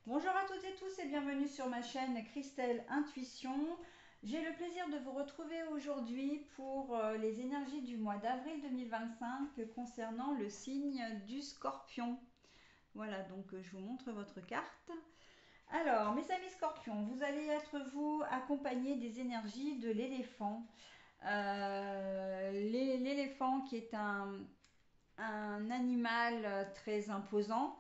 Bonjour à toutes et tous et bienvenue sur ma chaîne Christelle Intuition. J'ai le plaisir de vous retrouver aujourd'hui pour les énergies du mois d'avril 2025 concernant le signe du Scorpion. Voilà, donc je vous montre votre carte. Alors, mes amis Scorpions, vous allez être vous accompagnés des énergies de l'éléphant. L'éléphant qui est un animal très imposant,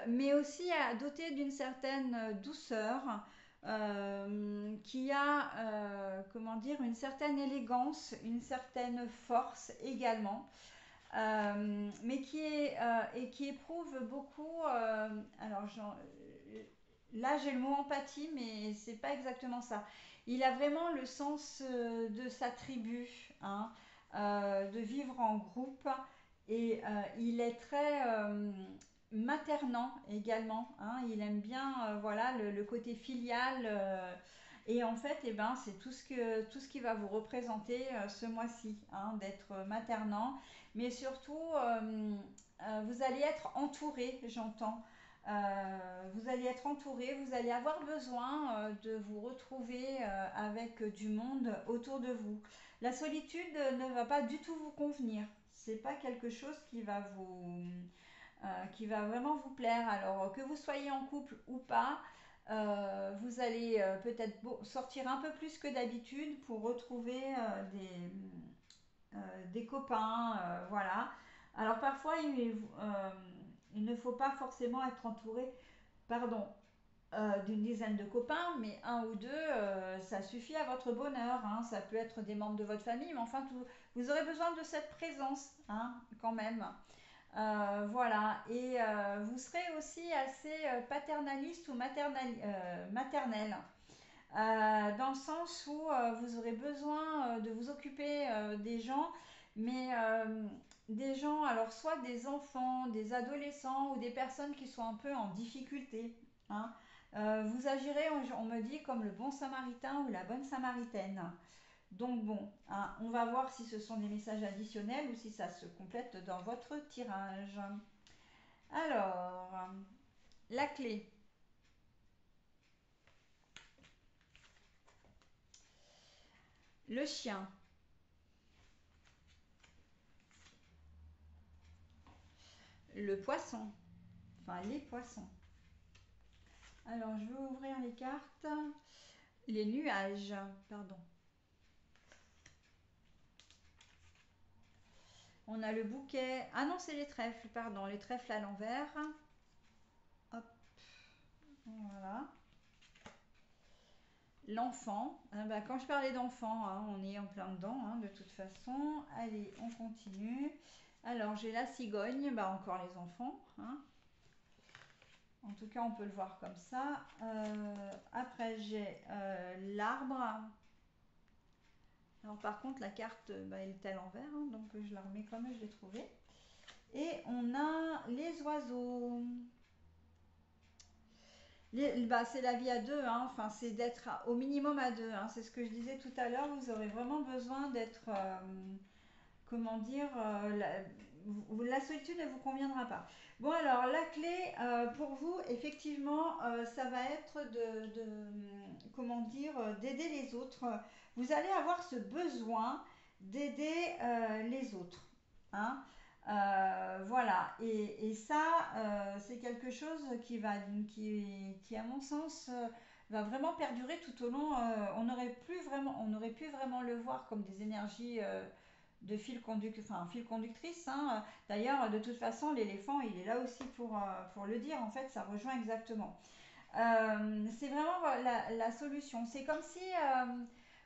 mais aussi doté d'une certaine douceur, qui a, comment dire, une certaine élégance, une certaine force également, mais qui éprouve beaucoup. Là, j'ai le mot empathie, mais c'est pas exactement ça. Il a vraiment le sens de sa tribu, hein, de vivre en groupe, et il est très maternant également, hein. Il aime bien voilà le côté filial, et en fait, eh ben, c'est tout ce qui va vous représenter ce mois-ci, hein, d'être maternant, mais surtout vous allez être entouré, j'entends. Vous allez être entouré, vous allez avoir besoin de vous retrouver avec du monde autour de vous. La solitude ne va pas du tout vous convenir. C'est pas quelque chose qui va vraiment vous plaire. Alors que vous soyez en couple ou pas, vous allez peut-être sortir un peu plus que d'habitude pour retrouver des copains, voilà. Alors parfois, il ne faut pas forcément être entouré, pardon, d'une dizaine de copains, mais un ou deux, ça suffit à votre bonheur, hein. Ça peut être des membres de votre famille, mais enfin, vous aurez besoin de cette présence, hein, quand même. Voilà, et vous serez aussi assez paternaliste ou maternel, dans le sens où vous aurez besoin de vous occuper des gens, mais des gens, alors soit des enfants, des adolescents ou des personnes qui sont un peu en difficulté, hein. Vous agirez, on me dit, comme le bon samaritain ou la bonne samaritaine. Donc bon, hein, on va voir si ce sont des messages additionnels ou si ça se complète dans votre tirage. Alors, la clé, le chien, le poisson, enfin les poissons. Alors, je vais ouvrir les cartes. Les nuages, pardon. On a le bouquet. Ah non, c'est les trèfles, pardon, les trèfles à l'envers. Hop, voilà. L'enfant. Ah bah, quand je parlais d'enfant, hein, on est en plein dedans, hein, de toute façon. Allez, on continue. Alors, j'ai la cigogne, bah encore les enfants, hein. En tout cas, on peut le voir comme ça. Après, j'ai l'arbre. Alors, par contre, la carte, bah, elle est à l'envers, hein, donc je la remets comme je l'ai trouvée. Et on a les oiseaux. Bah, c'est la vie à deux, hein. Enfin, c'est d'être au minimum à deux, hein. C'est ce que je disais tout à l'heure. Vous aurez vraiment besoin d'être, comment dire, la solitude ne vous conviendra pas. Bon, alors la clé pour vous, effectivement, ça va être comment dire, d'aider les autres. Vous allez avoir ce besoin d'aider les autres, hein. Voilà, et ça, c'est quelque chose qui, à mon sens, va vraiment perdurer tout au long. On aurait pu vraiment le voir comme des énergies de fil conductrice, hein. D'ailleurs, de toute façon, l'éléphant, il est là aussi pour le dire. En fait, ça rejoint exactement. C'est vraiment la solution. C'est comme si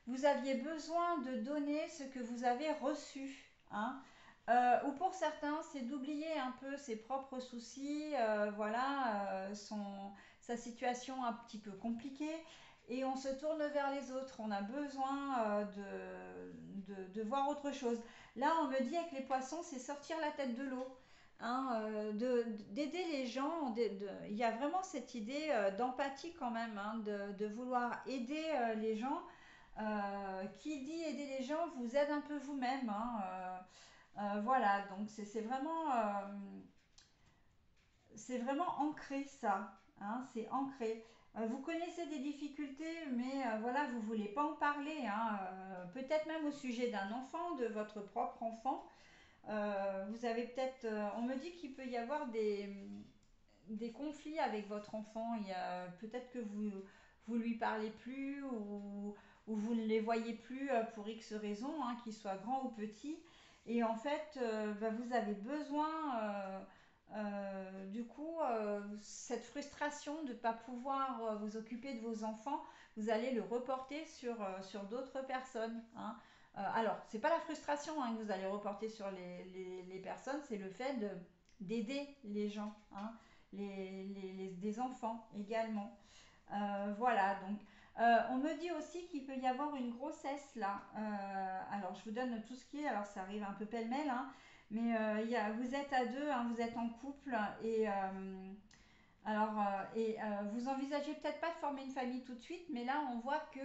vous aviez besoin de donner ce que vous avez reçu, hein. Ou pour certains, c'est d'oublier un peu ses propres soucis, voilà, sa situation un petit peu compliquée, et on se tourne vers les autres. On a besoin de voir autre chose. Là, on me dit avec les poissons, c'est sortir la tête de l'eau, hein, d'aider les gens. Il y a vraiment cette idée d'empathie quand même, hein, de vouloir aider les gens. Qui dit aider les gens vous aide un peu vous-même, hein. Voilà, donc c'est vraiment ancré ça. hein, c'est ancré. Vous connaissez des difficultés, mais voilà, vous voulez pas en parler, hein, peut-être même au sujet d'un enfant, de votre propre enfant. Vous avez peut-être, on me dit qu'il peut y avoir des conflits avec votre enfant. Il y a peut-être que vous lui parlez plus ou vous ne les voyez plus pour X raisons, hein, qu'ils soient grands ou petits. Et en fait, bah, vous avez besoin, du coup, cette frustration de ne pas pouvoir vous occuper de vos enfants, vous allez le reporter sur d'autres personnes, hein. Alors, c'est pas la frustration, hein, que vous allez reporter sur les personnes, c'est le fait d'aider les gens, hein, des enfants également. Voilà, donc on me dit aussi qu'il peut y avoir une grossesse là. Alors je vous donne tout ce qui est, alors ça arrive un peu pêle-mêle, hein, mais vous êtes à deux, hein, vous êtes en couple et vous envisagez peut-être pas de former une famille tout de suite, mais là on voit que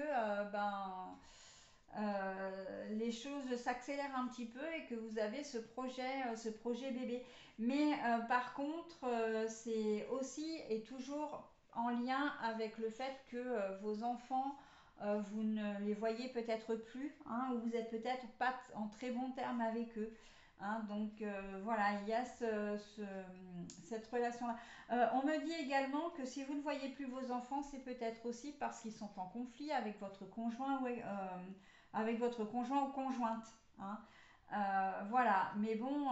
les choses s'accélèrent un petit peu et que vous avez ce projet bébé. Mais par contre, c'est aussi et toujours en lien avec le fait que vos enfants, vous ne les voyez peut-être plus, hein, ou vous êtes peut-être pas en très bon terme avec eux. Hein, donc voilà, il y a cette relation-là. On me dit également que si vous ne voyez plus vos enfants, c'est peut-être aussi parce qu'ils sont en conflit avec votre conjoint ou conjointe, hein. Voilà, mais bon,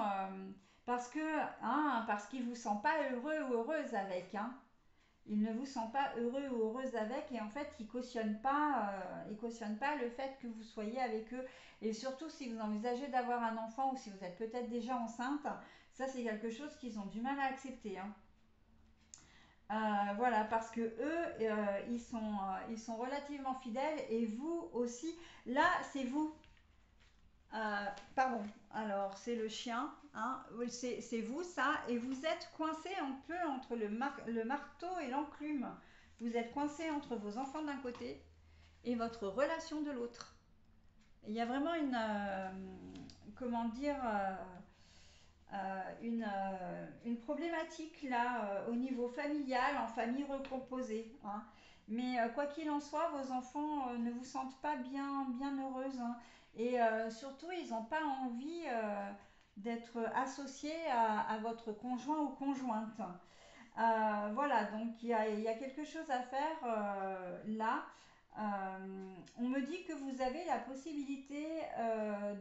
parce qu'il vous sent pas heureux ou heureuse avec, hein. Il ne vous sent pas heureux ou heureuse avec et en fait il cautionne pas le fait que vous soyez avec eux et surtout si vous envisagez d'avoir un enfant ou si vous êtes peut-être déjà enceinte, ça c'est quelque chose qu'ils ont du mal à accepter, hein. Voilà, parce que eux, ils sont relativement fidèles et vous aussi. Là, c'est vous. Pardon. Alors, c'est le chien, hein. Oui, c'est vous, ça. Et vous êtes coincé un peu entre le marteau et l'enclume. Vous êtes coincé entre vos enfants d'un côté et votre relation de l'autre. Il y a vraiment comment dire, une problématique là au niveau familial, en famille recomposée, hein. Mais quoi qu'il en soit, vos enfants ne vous sentent pas bien heureuse, hein. Et surtout, ils n'ont pas envie d'être associés à votre conjoint ou conjointe. Voilà, donc il y a quelque chose à faire là. On me dit que vous avez la possibilité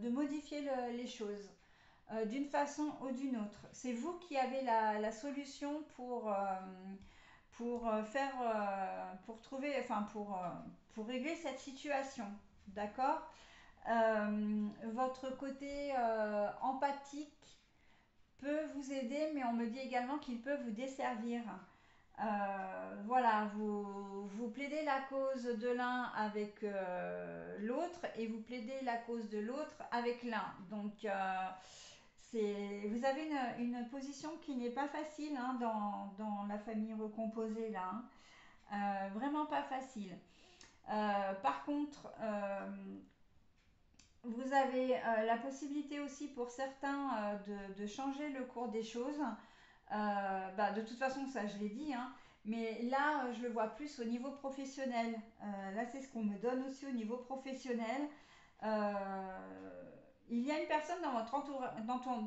de modifier les choses d'une façon ou d'une autre. C'est vous qui avez la solution pour trouver, enfin pour régler cette situation. D'accord. Votre côté empathique peut vous aider, mais on me dit également qu'il peut vous desservir. Voilà, vous plaidez la cause de l'un avec l'autre et vous plaidez la cause de l'autre avec l'un. Donc, vous avez une position qui n'est pas facile, hein, dans la famille recomposée là, hein. Vraiment pas facile. Par contre, vous avez la possibilité aussi pour certains de changer le cours des choses. De toute façon, ça je l'ai dit, hein, mais là, je le vois plus au niveau professionnel. Là, c'est ce qu'on me donne aussi au niveau professionnel. Euh, il y a une personne dans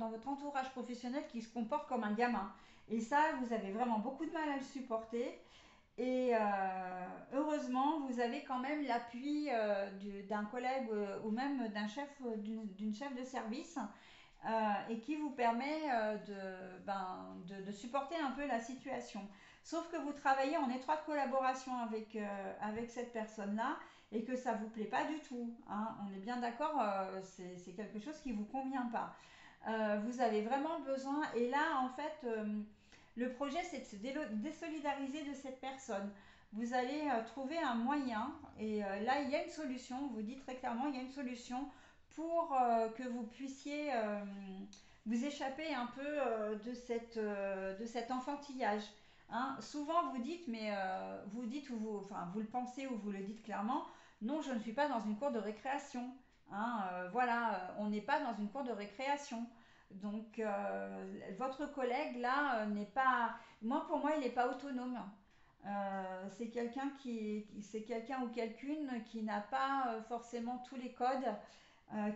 votre entourage professionnel qui se comporte comme un gamin. Et ça, vous avez vraiment beaucoup de mal à le supporter. Et heureusement, vous avez quand même l'appui d'un collègue ou même d'un chef, d'une chef de service et qui vous permet de supporter un peu la situation. Sauf que vous travaillez en étroite collaboration avec cette personne-là et que ça ne vous plaît pas du tout, hein. On est bien d'accord, c'est quelque chose qui ne vous convient pas. Vous avez vraiment besoin, et là en fait, le projet c'est de se désolidariser de cette personne. Vous allez trouver un moyen, et là il y a une solution, on vous dit très clairement, il y a une solution pour que vous puissiez vous échapper un peu de cet enfantillage. Hein. Souvent vous dites, mais vous dites ou enfin, vous le pensez ou vous le dites clairement, non, je ne suis pas dans une cour de récréation. Hein, voilà, on n'est pas dans une cour de récréation. Donc votre collègue là n'est pas, pour moi il n'est pas autonome. C'est quelqu'un ou quelqu'une qui n'a pas forcément tous les codes,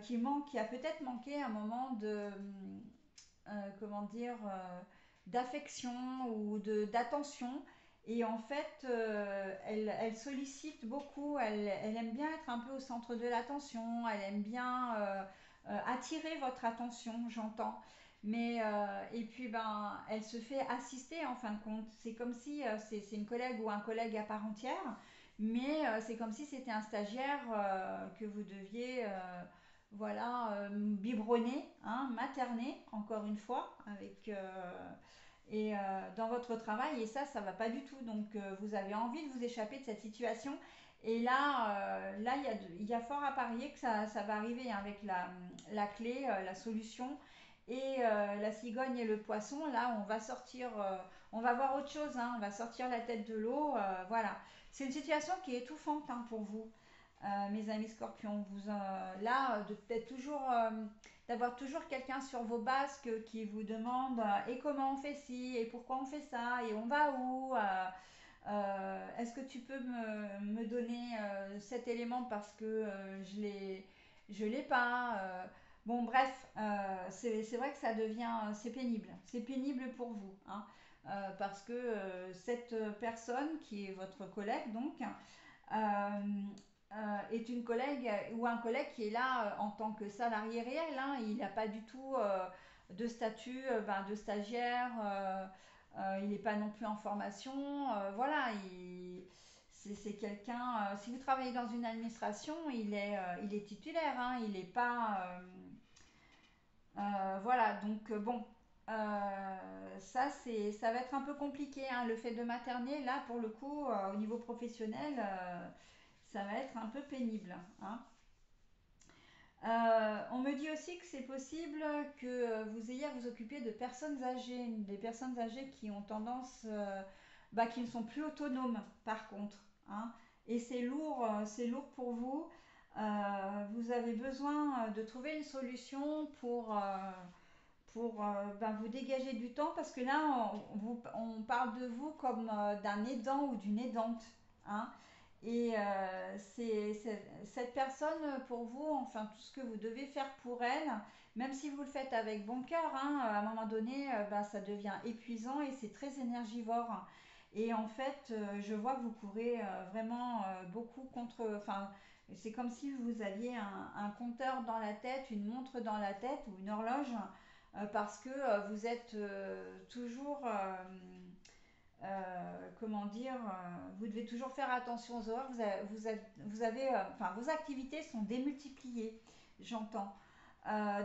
qui a peut-être manqué un moment comment dire, d'affection ou d'attention. Et en fait, elle sollicite beaucoup, elle aime bien être un peu au centre de l'attention, elle aime bien attirer votre attention, j'entends. Et puis, ben, elle se fait assister en fin de compte. C'est comme si c'est une collègue ou un collègue à part entière, mais c'est comme si c'était un stagiaire que vous deviez voilà, biberonner, hein, materner, encore une fois, dans votre travail, et ça va pas du tout. Donc, vous avez envie de vous échapper de cette situation. Et là, il y a fort à parier que ça va arriver, hein, avec la clé, la solution. Et la cigogne et le poisson, là, on va voir autre chose, hein, on va sortir la tête de l'eau. Voilà. C'est une situation qui est étouffante, hein, pour vous, mes amis scorpions. Là, d'avoir toujours quelqu'un sur vos basques qui vous demande et comment on fait ci, et pourquoi on fait ça, et on va où, est-ce que tu peux me donner cet élément parce que je l'ai pas. Bon, bref, c'est vrai que c'est pénible. C'est pénible pour vous, hein, parce que cette personne qui est votre collègue, donc, est une collègue ou un collègue qui est là en tant que salarié réel, hein. Il n'a pas du tout de statut de stagiaire, il n'est pas non plus en formation. Voilà, c'est quelqu'un. Si vous travaillez dans une administration, il est titulaire, hein, il n'est pas. Voilà, donc bon, ça va être un peu compliqué, hein, le fait de materner, là, pour le coup, au niveau professionnel, ça va être un peu pénible, hein. On me dit aussi que c'est possible que vous ayez à vous occuper de personnes âgées, des personnes âgées qui ont tendance, qui ne sont plus autonomes, par contre, hein. Et c'est lourd pour vous. Vous avez besoin de trouver une solution pour vous dégager du temps, parce que là, on parle de vous comme d'un aidant ou d'une aidante, hein. Et cette personne, pour vous, enfin, tout ce que vous devez faire pour elle, même si vous le faites avec bon cœur, hein, à un moment donné, ça devient épuisant et c'est très énergivore. Et en fait, je vois que vous courez vraiment beaucoup contre. Enfin, c'est comme si vous aviez un compteur dans la tête, une montre dans la tête ou une horloge, parce que vous êtes toujours, comment dire, vous devez toujours faire attention aux horaires. Enfin, vos activités sont démultipliées, j'entends.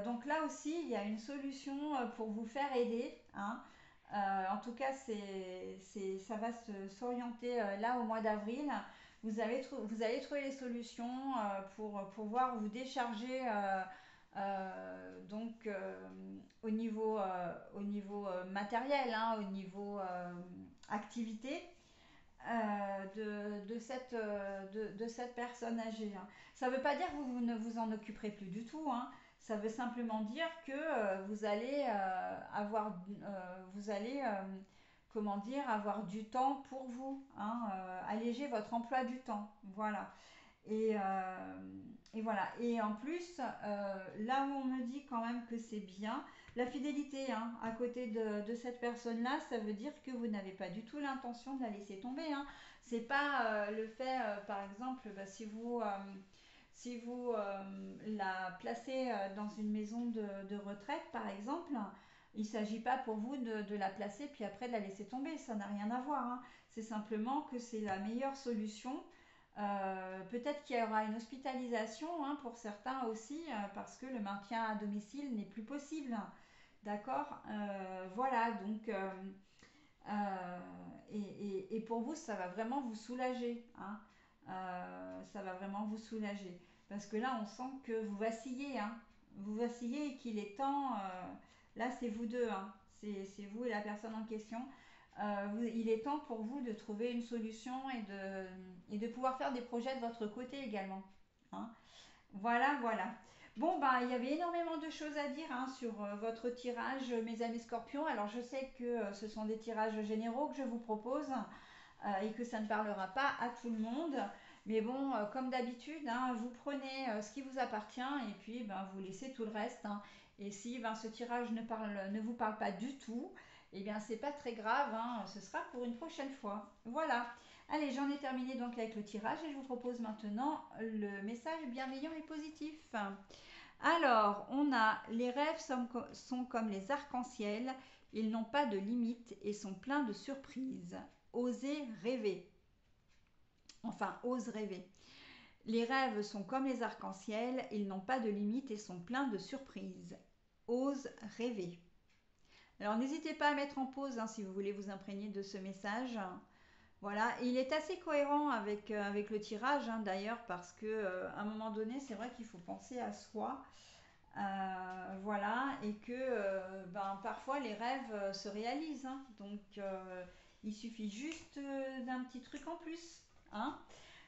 Donc là aussi, il y a une solution pour vous faire aider, hein. En tout cas, ça va s'orienter là au mois d'avril. Vous allez trouver les solutions pour pouvoir vous décharger, donc au niveau matériel, hein, au niveau activité, de cette personne âgée, hein. Ça ne veut pas dire que vous ne vous en occuperez plus du tout, hein. Ça veut simplement dire que vous allez, comment dire, avoir du temps pour vous, hein, alléger votre emploi du temps. Voilà. Et, euh, et voilà. Et en plus, là où on me dit quand même que c'est bien, la fidélité, hein, à côté de cette personne-là, ça veut dire que vous n'avez pas du tout l'intention de la laisser tomber, hein. C'est pas le fait, par exemple, si vous la placez dans une maison de retraite, par exemple, il ne s'agit pas pour vous de la placer puis après de la laisser tomber. Ça n'a rien à voir, hein. C'est simplement que c'est la meilleure solution. Peut-être qu'il y aura une hospitalisation, hein, pour certains aussi, parce que le maintien à domicile n'est plus possible. D'accord. Voilà, donc, et pour vous, ça va vraiment vous soulager, hein. Ça va vraiment vous soulager. Parce que là, on sent que vous vacillez, hein. Vous vacillez et qu'il est temps. Là, c'est vous deux, hein. C'est vous et la personne en question. Il est temps pour vous de trouver une solution et de pouvoir faire des projets de votre côté également, hein. Voilà, voilà. Bon, bah, il y avait énormément de choses à dire, hein, sur votre tirage, mes amis scorpions. Alors, je sais que ce sont des tirages généraux que je vous propose. et que ça ne parlera pas à tout le monde. Mais bon, comme d'habitude, hein, vous prenez ce qui vous appartient et puis ben, vous laissez tout le reste, hein. Et si ben, ce tirage ne vous parle pas du tout, eh bien c'est pas très grave, hein, ce sera pour une prochaine fois. Voilà. Allez, j'en ai terminé donc avec le tirage et je vous propose maintenant le message bienveillant et positif. Alors, on a les rêves sont comme les arcs-en-ciel, ils n'ont pas de limite et sont pleins de surprises. Osez rêver. Enfin, ose rêver. Les rêves sont comme les arcs-en-ciel, ils n'ont pas de limite et sont pleins de surprises. Ose rêver. Alors n'hésitez pas à mettre en pause hein, si vous voulez vous imprégner de ce message. Voilà, il est assez cohérent avec le tirage hein, d'ailleurs parce que à un moment donné, c'est vrai qu'il faut penser à soi. Voilà, et que ben, parfois les rêves se réalisent. Hein. Donc il suffit juste d'un petit truc en plus. Hein.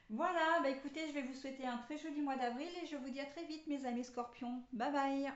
Voilà, bah écoutez, je vais vous souhaiter un très joli mois d'avril et je vous dis à très vite mes amis scorpions. Bye bye.